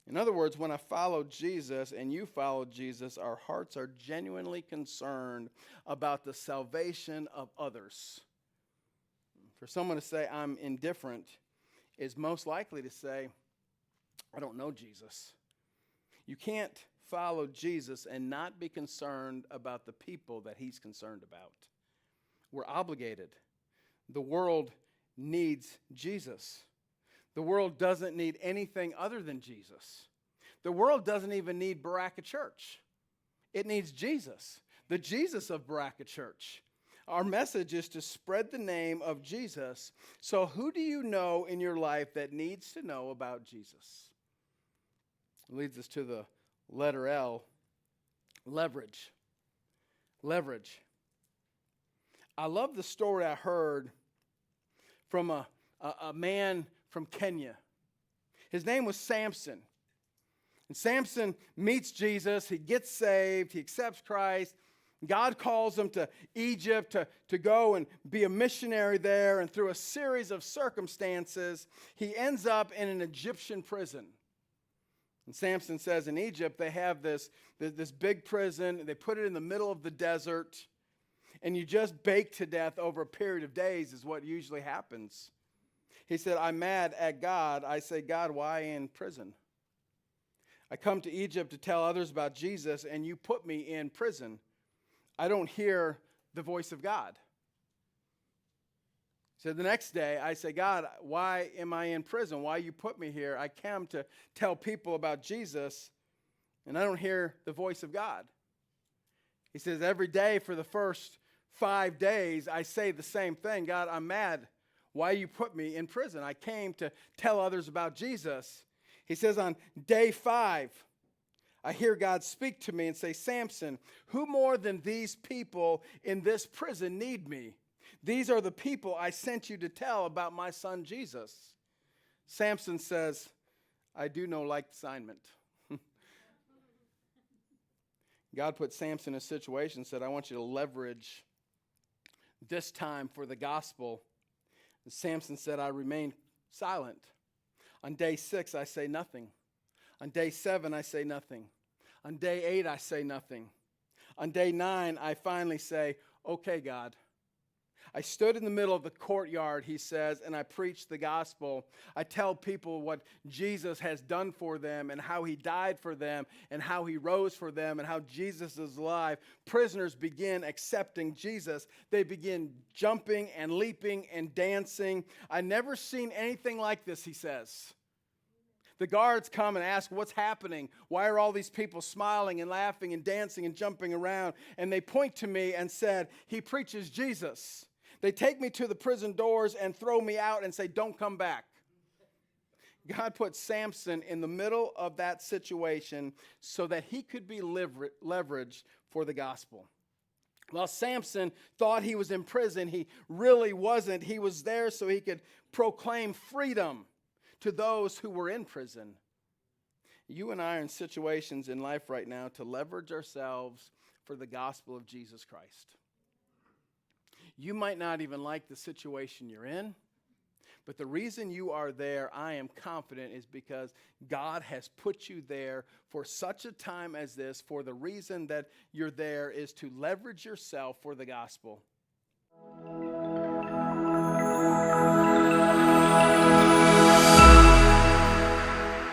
In other words, when I follow Jesus and you follow Jesus, our hearts are genuinely concerned about the salvation of others. For someone to say, I'm indifferent, is most likely to say, I don't know Jesus. You can't follow Jesus and not be concerned about the people that he's concerned about. We're obligated. The world needs Jesus. The world doesn't need anything other than Jesus. The world doesn't even need Baraka Church. It needs Jesus, the Jesus of Baraka Church. Our message is to spread the name of Jesus. So who do you know in your life that needs to know about Jesus? It leads us to the letter L, leverage. Leverage. I love the story I heard from a man from Kenya. His name was Samson. And Samson meets Jesus. He gets saved. He accepts Christ. God calls him to Egypt to go and be a missionary there. And through a series of circumstances, he ends up in an Egyptian prison. And Samson says in Egypt, they have this big prison. They put it in the middle of the desert. And you just bake to death over a period of days is what usually happens. He said, I'm mad at God. I say, God, why in prison? I come to Egypt to tell others about Jesus, and you put me in prison. I don't hear the voice of God. So the next day, I say, God, why am I in prison? Why you put me here? I came to tell people about Jesus, and I don't hear the voice of God. He says, every day for the first 5 days, I say the same thing. God, I'm mad. Why you put me in prison? I came to tell others about Jesus. He says on day 5, I hear God speak to me and say, Samson, who more than these people in this prison need me? These are the people I sent you to tell about my son Jesus. Samson says, I do no like assignment. God put Samson in a situation and said, I want you to leverage this time for the gospel. And Samson said, I remain silent. On day 6, I say nothing. On day 7, I say nothing. On day 8, I say nothing. On day 9, I finally say, okay, God. I stood in the middle of the courtyard, he says, and I preached the gospel. I tell people what Jesus has done for them and how he died for them and how he rose for them and how Jesus is alive. Prisoners begin accepting Jesus. They begin jumping and leaping and dancing. I never seen anything like this, he says. The guards come and ask, what's happening? Why are all these people smiling and laughing and dancing and jumping around? And they point to me and said, he preaches Jesus. They take me to the prison doors and throw me out and say, don't come back. God put Samson in the middle of that situation so that he could be leveraged for the gospel. While Samson thought he was in prison, he really wasn't. He was there so he could proclaim freedom to those who were in prison. You and I are in situations in life right now to leverage ourselves for the gospel of Jesus Christ. You might not even like the situation you're in, but the reason you are there, I am confident, is because God has put you there for such a time as this. For the reason that you're there is to leverage yourself for the gospel.